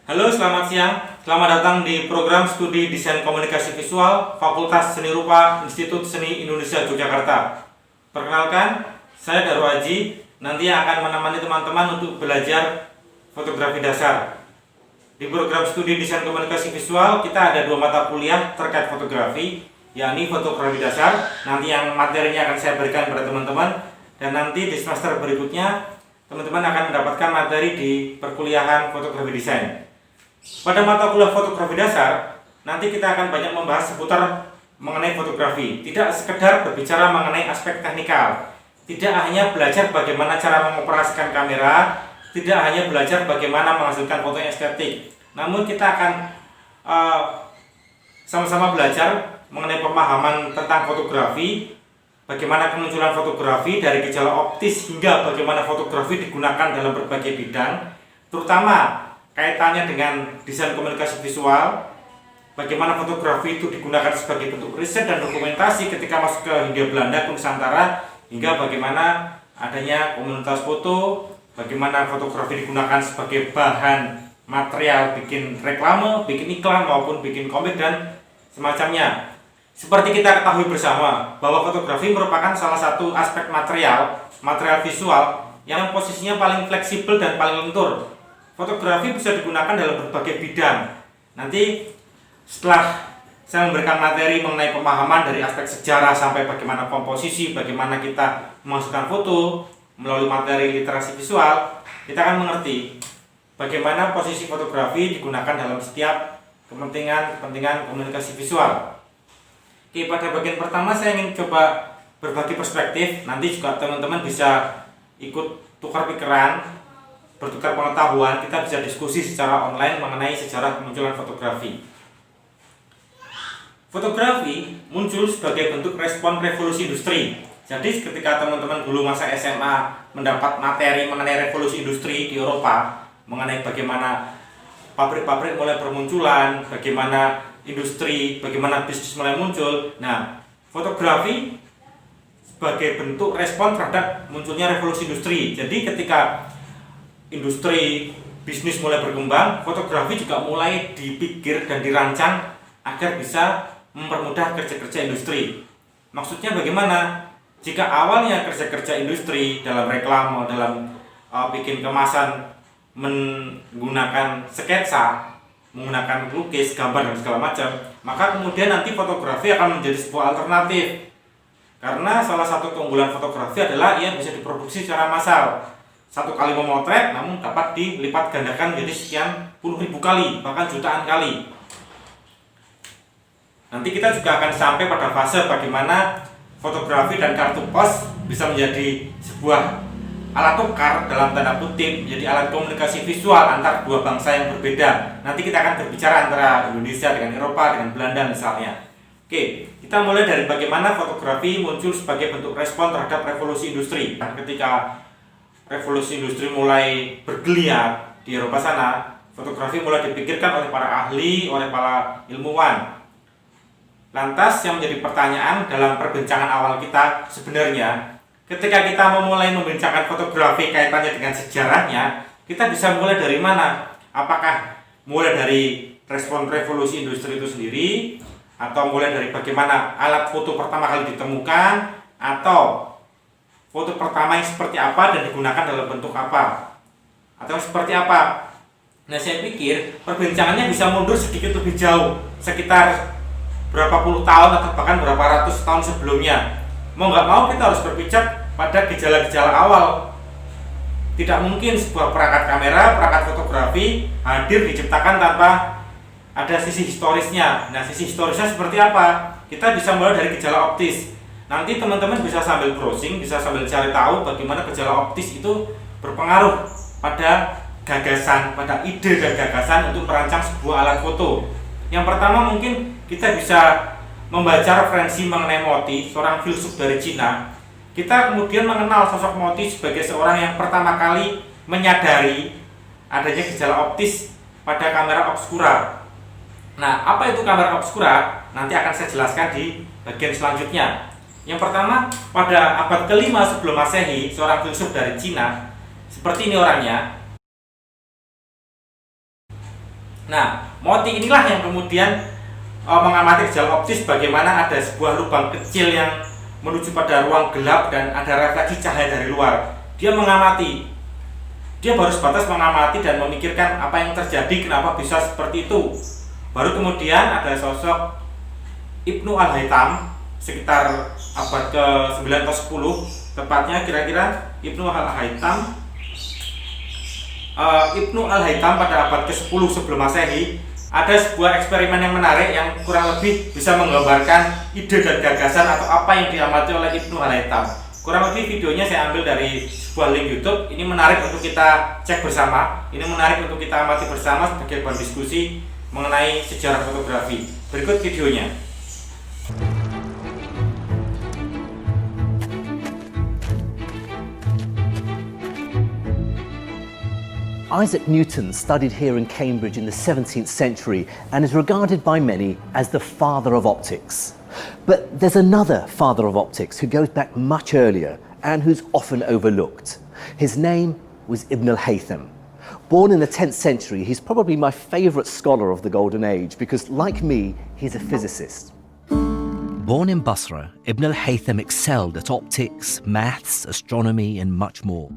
Halo, selamat siang. Selamat datang di program studi Desain Komunikasi Visual Fakultas Seni Rupa Institut Seni Indonesia Yogyakarta. Perkenalkan, saya Darul Aji, nanti akan menemani teman-teman untuk belajar fotografi dasar. Di program studi Desain Komunikasi Visual, kita ada 2 mata kuliah terkait fotografi, yakni fotografi dasar. Nanti yang materinya akan saya berikan kepada teman-teman, dan nanti di semester berikutnya teman-teman akan mendapatkan materi di perkuliahan fotografi desain. Pada mata kuliah fotografi dasar, nanti kita akan banyak membahas seputar mengenai fotografi. Tidak sekedar berbicara mengenai aspek teknikal, tidak hanya belajar bagaimana cara mengoperasikan kamera, tidak hanya belajar bagaimana menghasilkan foto yang estetik, namun kita akan sama-sama belajar mengenai pemahaman tentang fotografi, bagaimana kemunculan fotografi dari gejala optis hingga bagaimana fotografi digunakan dalam berbagai bidang, terutama kaitannya dengan desain komunikasi visual, bagaimana fotografi itu digunakan sebagai bentuk riset dan dokumentasi ketika masuk ke Hindia Belanda ke Nusantara, hingga bagaimana adanya komunitas foto, bagaimana fotografi digunakan sebagai bahan material bikin reklame, bikin iklan maupun bikin komik dan semacamnya. Seperti kita ketahui bersama bahwa fotografi merupakan salah satu aspek material visual yang posisinya paling fleksibel dan paling lentur. Fotografi bisa digunakan dalam berbagai bidang. Nanti setelah saya memberikan materi mengenai pemahaman dari aspek sejarah sampai bagaimana komposisi, bagaimana kita memasukkan foto melalui materi literasi visual, kita akan mengerti bagaimana posisi fotografi digunakan dalam setiap kepentingan komunikasi visual. Oke, pada bagian pertama saya ingin coba berbagi perspektif. Nanti juga teman-teman bisa ikut tukar pikiran, bertukar pengetahuan, kita bisa diskusi secara online mengenai sejarah kemunculan fotografi. Fotografi muncul sebagai bentuk respon revolusi industri. Jadi ketika teman-teman dulu masa SMA mendapat materi mengenai revolusi industri di Eropa, mengenai bagaimana pabrik-pabrik mulai bermunculan, bagaimana industri, bagaimana bisnis mulai muncul. Nah, fotografi sebagai bentuk respon terhadap munculnya revolusi industri. Jadi ketika industri bisnis mulai berkembang, fotografi juga mulai dipikir dan dirancang agar bisa mempermudah kerja-kerja industri. Maksudnya bagaimana? Jika awalnya kerja-kerja industri dalam reklame, dalam bikin kemasan menggunakan sketsa, menggunakan lukis, gambar dan segala macam, maka kemudian nanti fotografi akan menjadi sebuah alternatif. Karena salah satu keunggulan fotografi adalah ia bisa diproduksi secara massal. Satu kali memotret namun dapat dilipat gandakan menjadi sekian puluh ribu kali, bahkan jutaan kali. Nanti kita juga akan sampai pada fase bagaimana fotografi dan kartu pos bisa menjadi sebuah alat tukar dalam tanda kutip, menjadi alat komunikasi visual antar dua bangsa yang berbeda. Nanti kita akan berbicara antara Indonesia dengan Eropa, dengan Belanda misalnya. Oke, kita mulai dari bagaimana fotografi muncul sebagai bentuk respon terhadap revolusi industri. Ketika revolusi industri mulai bergeliat di Eropa sana, fotografi mulai dipikirkan oleh para ahli, oleh para ilmuwan. Lantas yang menjadi pertanyaan dalam perbincangan awal kita sebenarnya, ketika kita memulai membincangkan fotografi kaitannya dengan sejarahnya, kita bisa mulai dari mana? Apakah mulai dari respon revolusi industri itu sendiri, atau mulai dari bagaimana alat foto pertama kali ditemukan, atau foto pertama yang seperti apa dan digunakan dalam bentuk apa, atau seperti apa? Nah, saya pikir perbincangannya bisa mundur sedikit lebih jauh, sekitar berapa puluh tahun atau bahkan berapa ratus tahun sebelumnya. Mau nggak mau kita harus berpijak pada gejala-gejala awal. Tidak mungkin sebuah perangkat kamera, perangkat fotografi hadir diciptakan tanpa ada sisi historisnya. Nah, sisi historisnya seperti apa? Kita bisa mulai dari gejala optis. Nanti teman-teman bisa sambil browsing, bisa sambil cari tahu bagaimana gejala optis itu berpengaruh pada gagasan, pada ide dan gagasan untuk merancang sebuah alat foto. Yang pertama mungkin kita bisa membaca referensi mengenai Moti, seorang filsuf dari Cina. Kita kemudian mengenal sosok Moti sebagai seorang yang pertama kali menyadari adanya gejala optis pada kamera obscura. Nah, apa itu kamera obscura? Nanti akan saya jelaskan di bagian selanjutnya. Yang pertama, pada abad ke-5 sebelum Masehi, seorang filsuf dari Cina, seperti ini orangnya. Nah, Moti inilah yang kemudian mengamati gejala optis bagaimana ada sebuah lubang kecil yang menuju pada ruang gelap dan ada refleksi cahaya dari luar. Dia mengamati. Dia baru sebatas mengamati dan memikirkan apa yang terjadi, kenapa bisa seperti itu. Baru kemudian ada sosok Ibnu Al-Haytham sekitar abad ke-9 atau 10, tepatnya kira-kira Ibnu Al-Haytham pada abad ke-10 sebelum Masehi. Ada sebuah eksperimen yang menarik yang kurang lebih bisa menggambarkan ide dan gagasan atau apa yang diamati oleh Ibnu Al-Haytham. Kurang lebih videonya saya ambil dari sebuah link YouTube. Ini menarik untuk kita cek bersama. Ini menarik untuk kita amati bersama sebagai bahan diskusi mengenai sejarah fotografi. Berikut videonya. Isaac Newton studied here in Cambridge in the 17th century and is regarded by many as the father of optics. But there's another father of optics who goes back much earlier and who's often overlooked. His name was Ibn al-Haytham. Born in the 10th century, he's probably my favourite scholar of the Golden Age because, like me, he's a physicist. Born in Basra, Ibn al-Haytham excelled at optics, maths, astronomy and much more.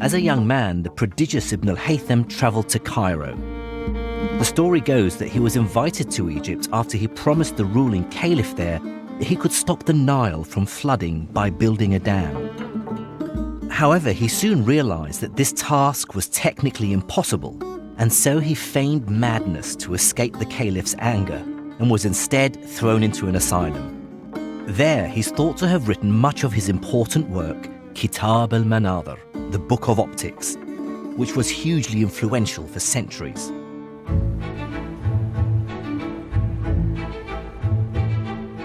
As a young man, the prodigious Ibn al-Haytham travelled to Cairo. The story goes that he was invited to Egypt after he promised the ruling caliph there that he could stop the Nile from flooding by building a dam. However, he soon realised that this task was technically impossible, and so he feigned madness to escape the caliph's anger and was instead thrown into an asylum. There, he's thought to have written much of his important work, Kitab al-Manadhar, the Book of Optics, which was hugely influential for centuries.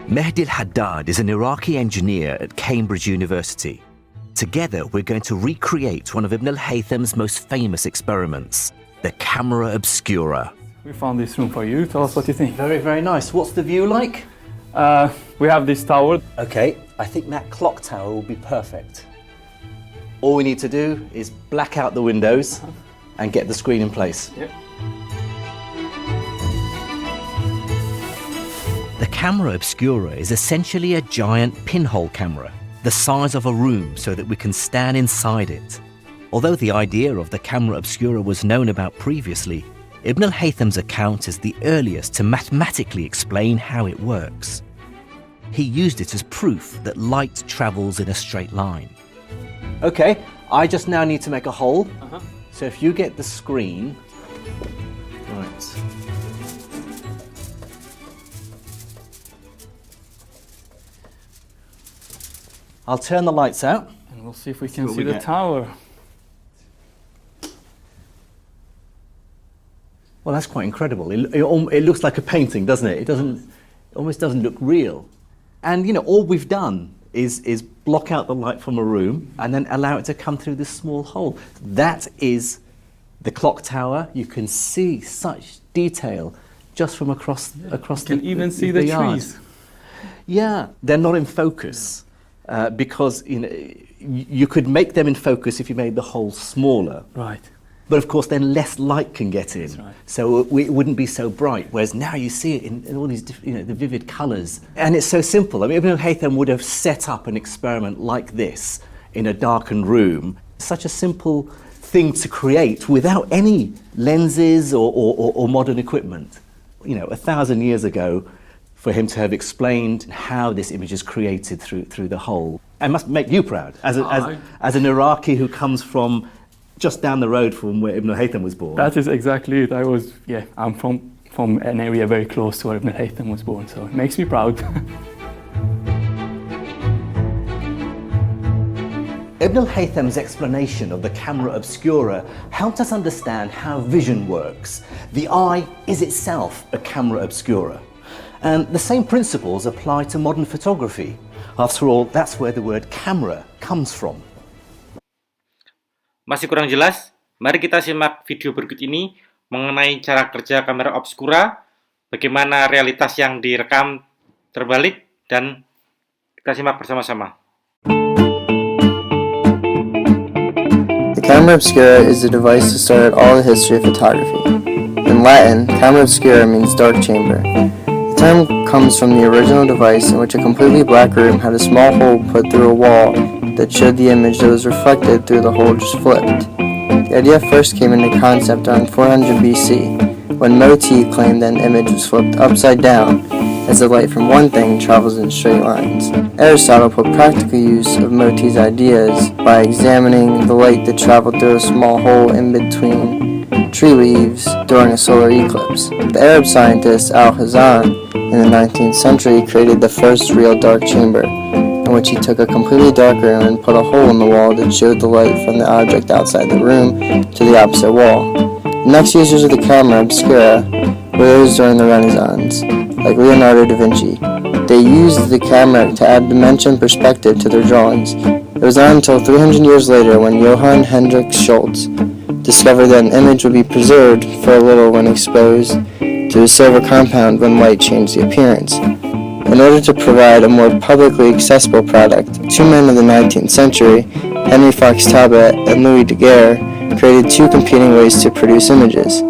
Mehdi al-Haddad is an Iraqi engineer at Cambridge University. Together, we're going to recreate one of Ibn al-Haytham's most famous experiments, the camera obscura. We found this room for you. Tell us what you think. Very, very nice. What's the view like? We have this tower. Okay, I think that clock tower will be perfect. All we need to do is black out the windows and get the screen in place. Yep. The camera obscura is essentially a giant pinhole camera, the size of a room so that we can stand inside it. Although the idea of the camera obscura was known about previously, Ibn al-Haytham's account is the earliest to mathematically explain how it works. He used it as proof that light travels in a straight line. Okay, I just now need to make a hole. So if you get the screen, right. I'll turn the lights out. And we'll see if we can what see we the get. tower. Well, that's quite incredible. It looks like a painting, doesn't it? It almost doesn't look real. And, you know, all we've done is block out the light from a room and then allow it to come through this small hole. That is the clock tower. You can see such detail just from across You can even see the yard. trees. Yeah, they're not in focus because you could make them in focus if you made the hole smaller. Right. But of course, then less light can get in, That's right. so it wouldn't be so bright. Whereas now you see it in all these, the vivid colours, and it's so simple. I mean, Ibn al-Haytham would have set up an experiment like this in a darkened room. Such a simple thing to create without any lenses or modern equipment. You know, 1,000 years ago, for him to have explained how this image is created through the hole, and must make you proud as an Iraqi who comes from just down the road from where Ibn al-Haytham was born. That is exactly it. I'm from an area very close to where Ibn al-Haytham was born, so it makes me proud. Ibn al-Haytham's explanation of the camera obscura helped us understand how vision works. The eye is itself a camera obscura. And the same principles apply to modern photography. After all, that's where the word camera comes from. Masih kurang jelas? Mari kita simak video berikut ini mengenai cara kerja kamera obscura, bagaimana realitas yang direkam terbalik, dan kita simak bersama-sama. The camera obscura is a device to start all the history of photography. In Latin, camera obscura means dark chamber. The term comes from the original device in which a completely black room had a small hole put through a wall that showed the image that was reflected through the hole just flipped. The idea first came into concept around 400 BC, when Moti claimed that an image was flipped upside down, as the light from one thing travels in straight lines. Aristotle put practical use of Moti's ideas by examining the light that traveled through a small hole in between tree leaves during a solar eclipse. The Arab scientist Al-Hazan in the 19th century created the first real dark chamber, in which he took a completely dark room and put a hole in the wall that showed the light from the object outside the room to the opposite wall. The next users of the camera obscura were those during the Renaissance, like Leonardo da Vinci. They used the camera to add dimension and perspective to their drawings. It was not until 300 years later when Johann Hendrik Schultz discovered that an image would be preserved for a little when exposed to a silver compound when light changed the appearance. In order to provide a more publicly accessible product, two men of the 19th century, Henry Fox Talbot and Louis Daguerre, created two competing ways to produce images.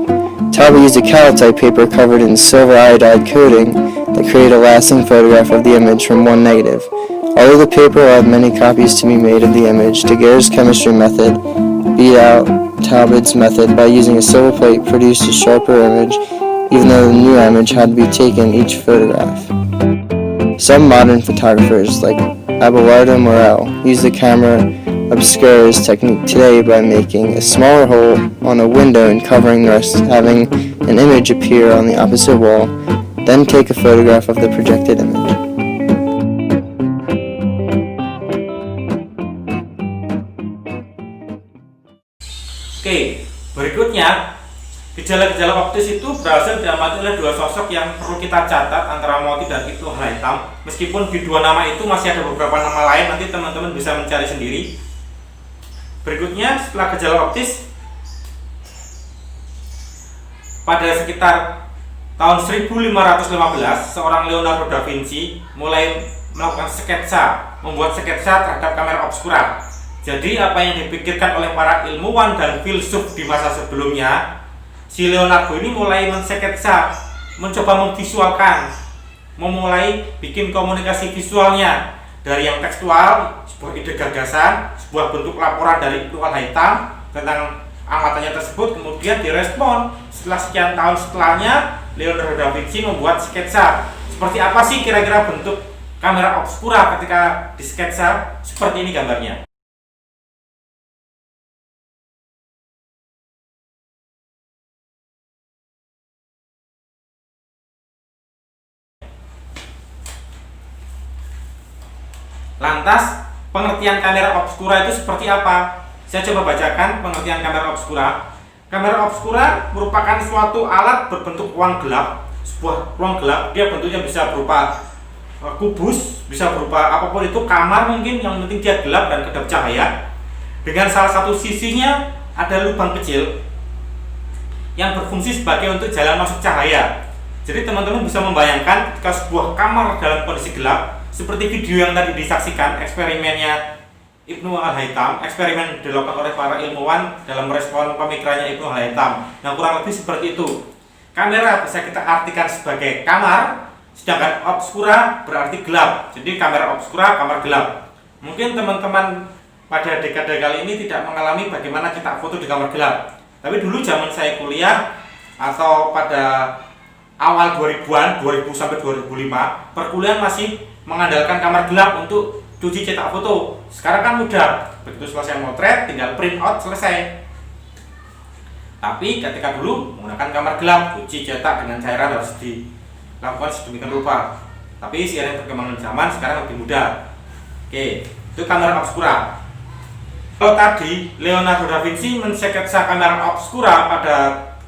Talbot used a calotype paper covered in silver iodide coating that created a lasting photograph of the image from one negative. Although the paper allowed many copies to be made of the image, Daguerre's chemistry method beat out Talbot's method by using a silver plate produced a sharper image, even though the new image had to be taken each photograph. Some modern photographers, like Abelardo Morel, use the camera obscura's technique today by making a smaller hole on a window and covering the rest, having an image appear on the opposite wall, then take a photograph of the projected image. Oke, berikutnya gejala-gejala optis itu berhasil diamati oleh dua sosok yang perlu kita catat antara Moti dan Ibnu Al-Haytham. Meskipun di dua nama itu masih ada beberapa nama lain, nanti teman-teman bisa mencari sendiri. Berikutnya setelah gejala optis, pada sekitar tahun 1515 seorang Leonardo da Vinci mulai melakukan sketsa, membuat sketsa terhadap kamera obscura. Jadi apa yang dipikirkan oleh para ilmuwan dan filsuf di masa sebelumnya, si Leonardo ini mulai mensketsa, mencoba memvisualkan, memulai bikin komunikasi visualnya dari yang tekstual, sebuah ide gagasan, sebuah bentuk laporan dari Ibnu Al-Haytham tentang amatannya tersebut, kemudian direspon. Setelah sekian tahun setelahnya, Leonardo da Vinci membuat sketsa. Seperti apa sih kira-kira bentuk kamera obscura ketika disketsa? Seperti ini gambarnya. Lantas, pengertian kamera obscura itu seperti apa? Saya coba bacakan pengertian kamera obscura. Kamera obscura merupakan suatu alat berbentuk ruang gelap. Sebuah ruang gelap, dia bentuknya bisa berupa kubus, bisa berupa apapun itu, kamar mungkin, yang penting dia gelap dan kedap cahaya. Dengan salah satu sisinya ada lubang kecil yang berfungsi sebagai untuk jalan masuk cahaya. Jadi teman-teman bisa membayangkan ketika sebuah kamar dalam kondisi gelap, seperti video yang tadi disaksikan, eksperimennya Ibnu Al-Haytham, eksperimen dilakukan oleh para ilmuwan dalam merespon pemikirannya Ibnu Al-Haytham. Nah, kurang lebih seperti itu. Kamera bisa kita artikan sebagai kamar, sedangkan obscura berarti gelap. Jadi kamera obscura, kamar gelap. Mungkin teman-teman pada dekade kali ini tidak mengalami bagaimana kita foto di kamar gelap. Tapi dulu zaman saya kuliah atau pada awal 2000-an, 2000 sampai 2005, perkuliahan masih mengandalkan kamar gelap untuk cuci cetak foto. Sekarang kan mudah, begitu selesai motret tinggal print out, selesai. Tapi ketika dulu menggunakan kamar gelap, cuci cetak dengan cairan harus dilakukan sedemikian rupa. Tapi seiring perkembangan zaman sekarang lebih mudah. Oke, itu kamera obscura. Kalau tadi Leonardo da Vinci mensketsa kamera obscura pada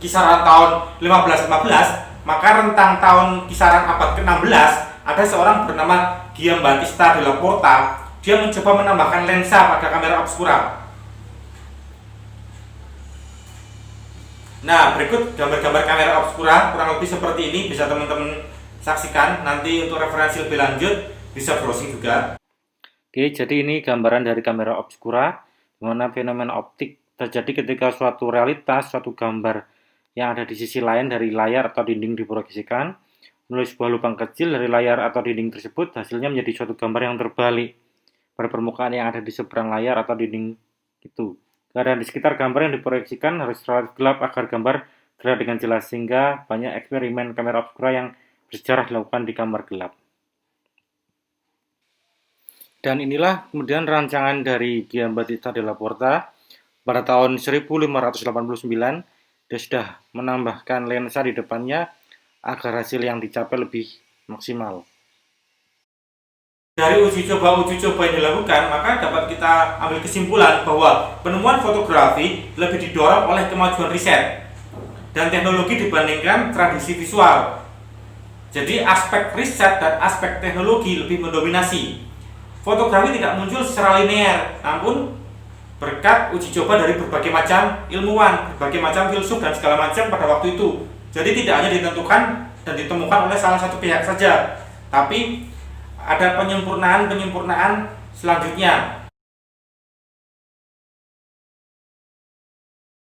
kisaran tahun 1515, maka rentang tahun kisaran abad ke-16 ada seorang bernama Giambattista della Porta. Dia mencoba menambahkan lensa pada kamera obscura. Nah, berikut gambar-gambar kamera obscura kurang lebih seperti ini, bisa teman-teman saksikan. Nanti untuk referensi lebih lanjut bisa browsing juga. Oke, jadi ini gambaran dari kamera obscura, di mana fenomena optik terjadi ketika suatu realitas, suatu gambar yang ada di sisi lain dari layar atau dinding diproyeksikan. Menulis sebuah lubang kecil dari layar atau dinding tersebut, hasilnya menjadi suatu gambar yang terbalik pada permukaan yang ada di seberang layar atau dinding itu. Keadaan di sekitar gambar yang diproyeksikan harus relatif gelap agar gambar terlihat dengan jelas, sehingga banyak eksperimen kamera obscura yang bersejarah dilakukan di kamar gelap. Dan inilah kemudian rancangan dari Giambattista della Porta. Pada tahun 1589, dia sudah menambahkan lensa di depannya agar hasil yang dicapai lebih maksimal. Dari uji coba yang dilakukan, maka dapat kita ambil kesimpulan bahwa penemuan fotografi lebih didorong oleh kemajuan riset dan teknologi dibandingkan tradisi visual. Jadi aspek riset dan aspek teknologi lebih mendominasi. Fotografi tidak muncul secara linear, namun berkat uji coba dari berbagai macam ilmuwan, berbagai macam filsuf dan segala macam pada waktu itu. Jadi tidak hanya ditentukan dan ditemukan oleh salah satu pihak saja, tapi ada penyempurnaan selanjutnya.